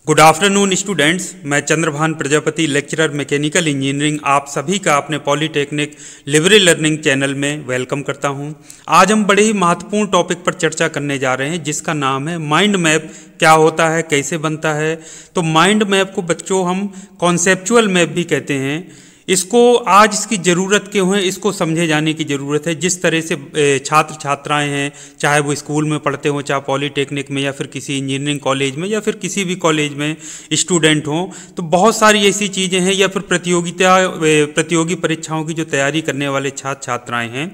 Good afternoon students. मैं Chandrabhan Prajapati, lecturer mechanical engineering, आप सभी का अपने पॉलीटेक्निक लिबरल लर्निंग चैनल में वेलकम करता हूं। आज हम बड़े ही महत्वपूर्ण टॉपिक पर चर्चा करने जा रहे हैं जिसका नाम है माइंड मैप। क्या होता है, कैसे बनता है? तो माइंड मैप को बच्चों हम कॉन्सेप्चुअल मैप भी कहते हैं। इसको आज इसकी ज़रूरत क्यों है, इसको समझे जाने की ज़रूरत है। जिस तरह से छात्र छात्राएं हैं, चाहे वो स्कूल में पढ़ते हों, चाहे पॉलीटेक्निक में, या फिर किसी इंजीनियरिंग कॉलेज में, या फिर किसी भी कॉलेज में स्टूडेंट हों, तो बहुत सारी ऐसी चीज़ें हैं, या फिर प्रतियोगी परीक्षाओं की जो तैयारी करने वाले छात्र छात्राएँ हैं।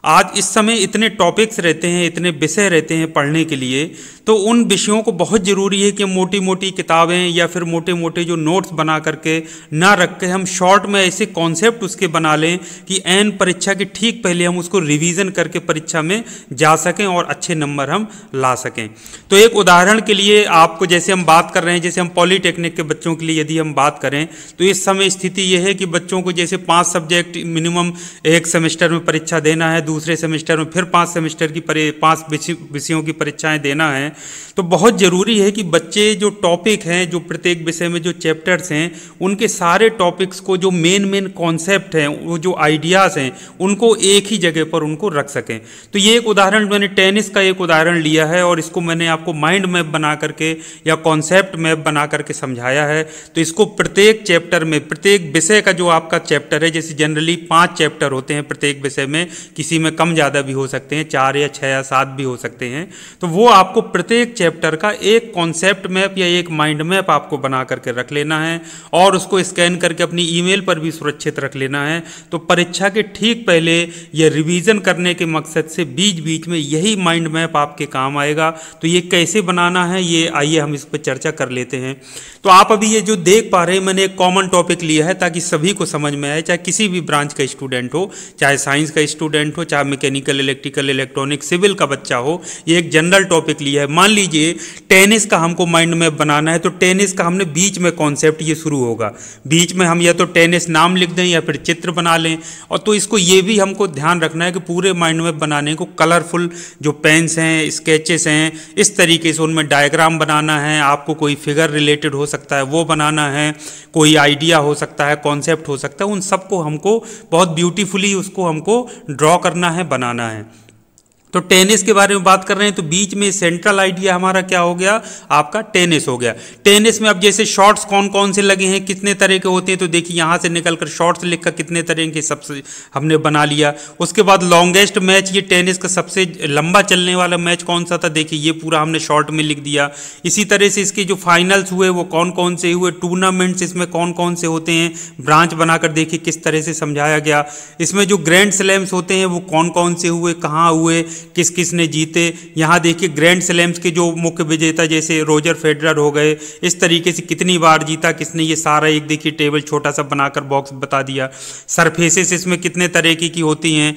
आज इस समय इतने टॉपिक्स रहते हैं, इतने विषय रहते हैं पढ़ने के लिए, तो उन विषयों को बहुत ज़रूरी है कि मोटी मोटी किताबें या फिर मोटे मोटे जो नोट्स बना करके ना रख के हम शॉर्ट में ऐसे कॉन्सेप्ट उसके बना लें कि एन परीक्षा के ठीक पहले हम उसको रिवीजन करके परीक्षा में जा सकें और अच्छे नंबर हम ला सकें। तो एक उदाहरण के लिए आपको, जैसे हम बात कर रहे हैं, जैसे हम पॉलीटेक्निक के बच्चों के लिए यदि हम बात करें, तो इस समय स्थिति यह है कि बच्चों को जैसे 5 सब्जेक्ट मिनिमम एक सेमेस्टर में परीक्षा देना है, दूसरे सेमेस्टर में फिर 5 सेमेस्टर की 5 विषयों की परीक्षाएं देना है। तो बहुत ज़रूरी है कि बच्चे जो टॉपिक हैं, जो प्रत्येक विषय में जो चैप्टर्स हैं, उनके सारे टॉपिक्स को, जो मेन कॉन्सेप्ट हैं, वो जो आइडियाज़ हैं, उनको एक ही जगह पर उनको रख सकें। तो ये एक उदाहरण, मैंने टेनिस का एक उदाहरण लिया है और इसको मैंने आपको माइंड मैप बना करके या कॉन्सेप्ट मैप बना करके समझाया है। तो इसको प्रत्येक चैप्टर में, प्रत्येक विषय का जो आपका चैप्टर है, जैसे जनरली 5 चैप्टर होते हैं प्रत्येक विषय में, किसी में कम ज़्यादा भी हो सकते हैं, 4 या 6 या 7 भी हो सकते हैं। तो वो आपको प्रत्येक चैप्टर का एक कॉन्सेप्ट मैप या एक माइंड मैप आपको बना करके रख लेना है और उसको स्कैन करके अपनी ईमेल पर भी सुरक्षित रख लेना है। तो परीक्षा के ठीक पहले या रिवीजन करने के मकसद से बीच बीच में यही माइंड मैप आपके काम आएगा। तो ये कैसे बनाना है, ये आइए हम इस पर चर्चा कर लेते हैं। तो आप अभी ये जो देख पा रहे हैं, मैंने एक कॉमन टॉपिक लिया है ताकि सभी को समझ में आए, चाहे किसी भी ब्रांच का स्टूडेंट हो, चाहे साइंस का स्टूडेंट हो, चाहे मैकेनिकल, इलेक्ट्रिकल, इलेक्ट्रॉनिक, सिविल का बच्चा हो। ये एक जनरल टॉपिक लिया है। मान लीजिए टेनिस का हमको माइंड मैप बनाना है, तो टेनिस का हमने बीच में कॉन्सेप्ट ये शुरू होगा, बीच में हम या तो टेनिस नाम लिख दें या फिर चित्र बना लें। और तो इसको ये भी हमको ध्यान रखना है कि पूरे माइंड मैप बनाने को कलरफुल जो पेन्स हैं, स्केचेस हैं, इस तरीके से उनमें डायग्राम बनाना है। आपको कोई फिगर रिलेटेड हो सकता है वो बनाना है, कोई आइडिया हो सकता है, कॉन्सेप्ट हो सकता है, उन सबको हमको बहुत ब्यूटीफुली उसको हमको ड्रॉ करना है, बनाना है। तो टेनिस के बारे में बात कर रहे हैं, तो बीच में सेंट्रल आइडिया हमारा क्या हो गया, आपका टेनिस हो गया। टेनिस में अब जैसे शॉट्स कौन कौन से लगे हैं, कितने तरह के होते हैं, तो देखिए यहाँ से निकलकर शॉट्स लिखकर कितने तरह के सबसे हमने बना लिया। उसके बाद लॉन्गेस्ट मैच, ये टेनिस का सबसे लंबा चलने वाला मैच कौन सा था, देखिए ये पूरा हमने शॉर्ट में लिख दिया। इसी तरह से इसके जो फाइनल्स हुए वो कौन कौन से हुए, टूर्नामेंट्स इसमें कौन कौन से होते हैं, ब्रांच बनाकर देखिए किस तरह से समझाया गया। इसमें जो ग्रैंड स्लैम्स होते हैं वो कौन कौन से हुए, कहाँ हुए, किस किस ने जीते। यहाँ देखिए ग्रैंड स्लैम्स के जो मुख्य विजेता जैसे रोजर फेडरर हो गए, इस तरीके से कितनी बार जीता किसने, ये सारा एक देखिए टेबल छोटा सा बनाकर बॉक्स बता दिया। सरफेसेस इसमें कितने तरह की होती हैं,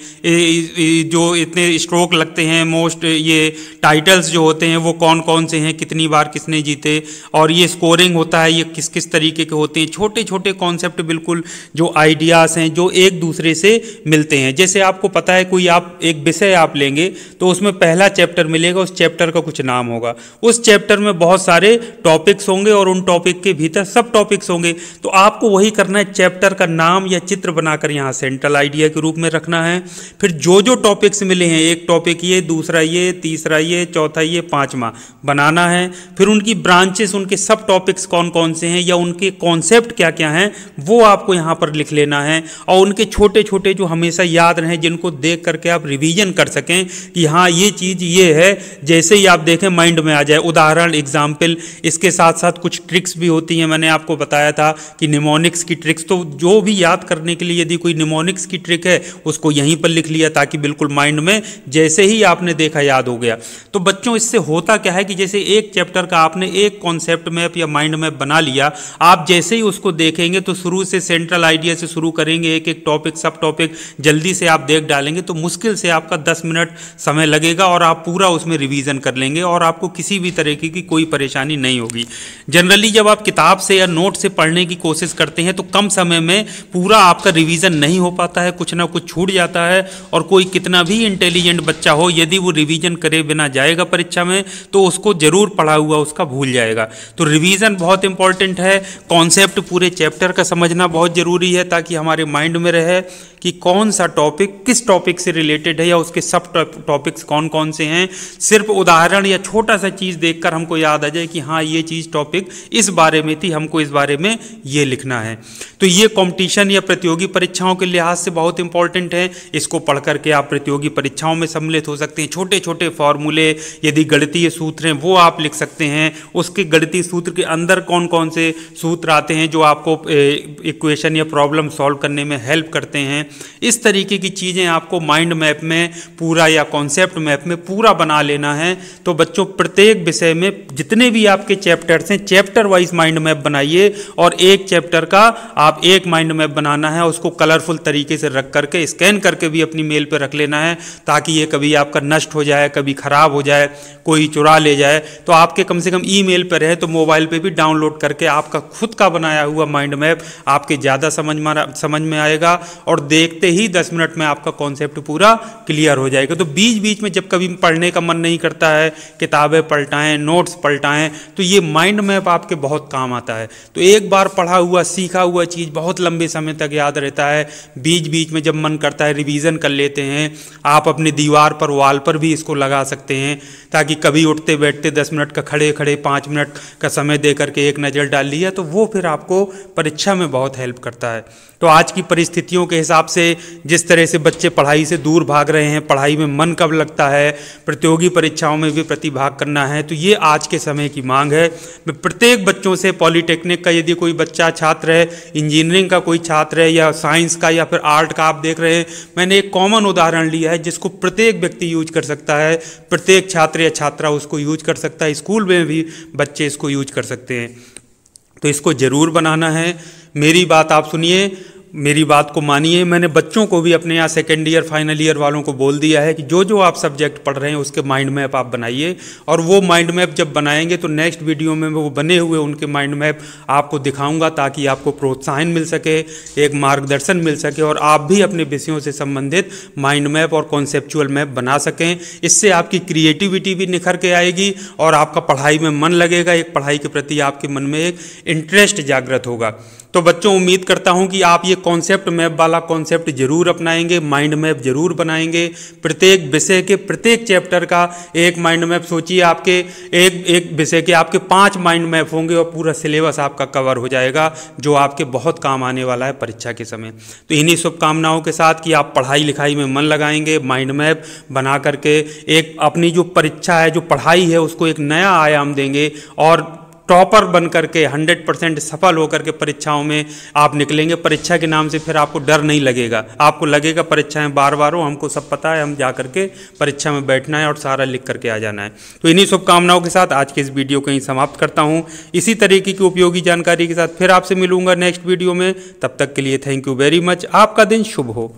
जो इतने स्ट्रोक लगते हैं, मोस्ट ये टाइटल्स जो होते हैं वो कौन कौन से हैं, कितनी बार किसने जीते, और ये स्कोरिंग होता है, ये किस किस तरीके के होते हैं। छोटे छोटे कॉन्सेप्ट, बिल्कुल जो आइडियाज़ हैं जो एक दूसरे से मिलते हैं। जैसे आपको पता है, कोई आप एक विषय आप लेंगे तो उसमें पहला चैप्टर मिलेगा, उस चैप्टर का कुछ नाम होगा, उस चैप्टर में बहुत सारे टॉपिक्स होंगे और उन टॉपिक के भीतर सब टॉपिक्स होंगे। तो आपको वही करना है, चैप्टर का नाम या चित्र बनाकर यहाँ सेंट्रल आइडिया के रूप में रखना है। फिर जो जो टॉपिक्स मिले हैं, एक टॉपिक ये, दूसरा ये, तीसरा ये, चौथा ये, 5वां बनाना है। फिर उनकी ब्रांचेस, उनके सब टॉपिक्स कौन कौन से हैं या उनके कॉन्सेप्ट क्या क्या हैं, वो आपको यहाँ पर लिख लेना है। और उनके छोटे छोटे जो हमेशा याद रहें, जिनको देख करके आप रिवीजन कर सकें कि हाँ ये चीज़ ये है, जैसे ही आप देखें माइंड में आ जाए। उदाहरण, एग्जाम्पल, इसके साथ साथ कुछ ट्रिक्स भी होती हैं। मैंने आपको बताया था कि निमोनिक्स की ट्रिक्स, तो जो भी याद करने के लिए यदि कोई निमोनिक्स की ट्रिक है उसको यहीं पर लिख लिया, ताकि बिल्कुल माइंड में जैसे ही आपने देखा याद हो गया। तो बच्चों इससे होता क्या है कि जैसे एक चैप्टर का आपने एक कॉन्सेप्ट मैप या माइंड मैप बना लिया, आप जैसे ही उसको देखेंगे तो शुरू से सेंट्रल आइडिया से शुरू करेंगे, एक एक टॉपिक सब टॉपिक जल्दी से आप देख डालेंगे, तो मुश्किल से आपका 10 मिनट समय लगेगा और आप पूरा उसमें रिवीजन कर लेंगे और आपको किसी भी तरीके की कोई परेशानी नहीं होगी। जनरली जब आप किताब से या नोट से पढ़ने की कोशिश करते हैं तो कम समय में पूरा आपका रिवीजन नहीं हो पाता है, कुछ ना कुछ छूट जाता है और कोई कितना भी इंटेलिजेंट बच्चा हो यदि वो रिवीजन करे बिना जाएगा परीक्षा में तो उसको जरूर पढ़ा हुआ उसका भूल जाएगा। तो रिवीजन बहुत इंपॉर्टेंट है। कॉन्सेप्ट पूरे चैप्टर का समझना बहुत ज़रूरी है ताकि हमारे माइंड में रहे कि कौन सा टॉपिक किस टॉपिक से रिलेटेड है या उसके सब टॉपिक्स कौन कौन से हैं। सिर्फ उदाहरण या छोटा सा चीज़ देखकर हमको याद आ जाए कि हाँ ये चीज़ टॉपिक इस बारे में थी, हमको इस बारे में ये लिखना है। तो ये कंपटीशन या प्रतियोगी परीक्षाओं के लिहाज से बहुत इंपॉर्टेंट है। इसको पढ़ करके आप प्रतियोगी परीक्षाओं में सम्मिलित हो सकते हैं। छोटे छोटे फॉर्मूले, यदि गणितीय सूत्र हैं वो आप लिख सकते हैं। उसके गणितीय सूत्र के अंदर कौन कौन से सूत्र आते हैं जो आपको इक्वेशन या प्रॉब्लम सॉल्व करने में हेल्प करते हैं। इस तरीके की चीज़ें आपको माइंड मैप में पूरा या कॉन्सेप्ट मैप में पूरा बना लेना है। तो बच्चों प्रत्येक विषय में जितने भी आपके चैप्टर्स हैं चैप्टर वाइज माइंड मैप बनाइए और एक चैप्टर का आप एक माइंड मैप बनाना है। उसको कलरफुल तरीके से रख करके स्कैन करके भी अपनी मेल पर रख लेना है ताकि ये कभी आपका नष्ट हो जाए, कभी खराब हो जाए, कोई चुरा ले जाए तो आपके कम से कम ईमेल पर रहे, तो मोबाइल पे भी डाउनलोड करके आपका खुद का बनाया हुआ माइंड मैप आपके ज़्यादा समझ में आएगा और देखते ही 10 मिनट में आपका कॉन्सेप्ट पूरा क्लियर हो जाएगा। तो बीच बीच में जब कभी पढ़ने का मन नहीं करता है, किताबें पलटाएं, नोट्स पलटाएं, तो ये माइंड मैप आपके बहुत काम आता है। तो एक बार पढ़ा हुआ सीखा हुआ चीज़ बहुत लंबे समय तक याद रहता है। बीच बीच में जब मन करता है रिवीजन कर लेते हैं। आप अपनी दीवार पर, वॉल पर भी इसको लगा सकते हैं ताकि कभी उठते बैठते 10 मिनट का, खड़े खड़े 5 मिनट का समय दे करके एक नज़र डाल लिया तो वो फिर आपको परीक्षा में बहुत हेल्प करता है। तो आज की परिस्थितियों के हिसाब से जिस तरह से बच्चे पढ़ाई से दूर भाग रहे हैं, पढ़ाई में मन कब लगता है, प्रतियोगी परीक्षाओं में भी प्रतिभाग करना है, तो ये आज के समय की मांग है। मैं प्रत्येक बच्चों से, पॉलीटेक्निक का यदि कोई बच्चा छात्र है, इंजीनियरिंग का कोई छात्र है या साइंस का या फिर आर्ट का आप देख रहे हैं, मैंने एक कॉमन उदाहरण लिया है जिसको प्रत्येक व्यक्ति यूज कर सकता है, प्रत्येक छात्र या छात्रा उसको यूज कर सकता है, स्कूल में भी बच्चे इसको यूज कर सकते हैं। तो इसको ज़रूर बनाना है। मेरी बात आप सुनिए, मेरी बात को मानिए। मैंने बच्चों को भी अपने यहाँ सेकेंड ईयर फाइनल ईयर वालों को बोल दिया है कि जो जो आप सब्जेक्ट पढ़ रहे हैं उसके माइंड मैप आप बनाइए और वो माइंड मैप जब बनाएंगे तो नेक्स्ट वीडियो में वो बने हुए उनके माइंड मैप आपको दिखाऊंगा ताकि आपको प्रोत्साहन मिल सके, एक मार्गदर्शन मिल सके और आप भी अपने विषयों से संबंधित माइंड मैप और कॉन्सेप्चुअल मैप बना सकें। इससे आपकी क्रिएटिविटी भी निखर के आएगी और आपका पढ़ाई में मन लगेगा, एक पढ़ाई के प्रति आपके मन में एक इंटरेस्ट जागृत होगा। तो बच्चों उम्मीद करता हूं कि आप ये कॉन्सेप्ट मैप वाला कॉन्सेप्ट जरूर अपनाएंगे, माइंड मैप जरूर बनाएंगे। प्रत्येक विषय के प्रत्येक चैप्टर का एक माइंड मैप सोचिए। आपके एक विषय के आपके 5 माइंड मैप होंगे और पूरा सिलेबस आपका कवर हो जाएगा जो आपके बहुत काम आने वाला है परीक्षा के समय। तो इन्हीं शुभकामनाओं के साथ कि आप पढ़ाई लिखाई में मन लगाएंगे, माइंड मैप बना करके एक अपनी जो परीक्षा है, जो पढ़ाई है, उसको एक नया आयाम देंगे और टॉपर बन करके 100% सफल होकर के परीक्षाओं में आप निकलेंगे। परीक्षा के नाम से फिर आपको डर नहीं लगेगा, आपको लगेगा परीक्षाएं बार बार हो, हमको सब पता है, हम जा करके परीक्षा में बैठना है और सारा लिख करके आ जाना है। तो इन्हीं शुभकामनाओं के साथ आज के इस वीडियो को यहीं समाप्त करता हूँ। इसी तरीके की उपयोगी जानकारी के साथ फिर आपसे मिलूंगा नेक्स्ट वीडियो में। तब तक के लिए थैंक यू वेरी मच। आपका दिन शुभ हो।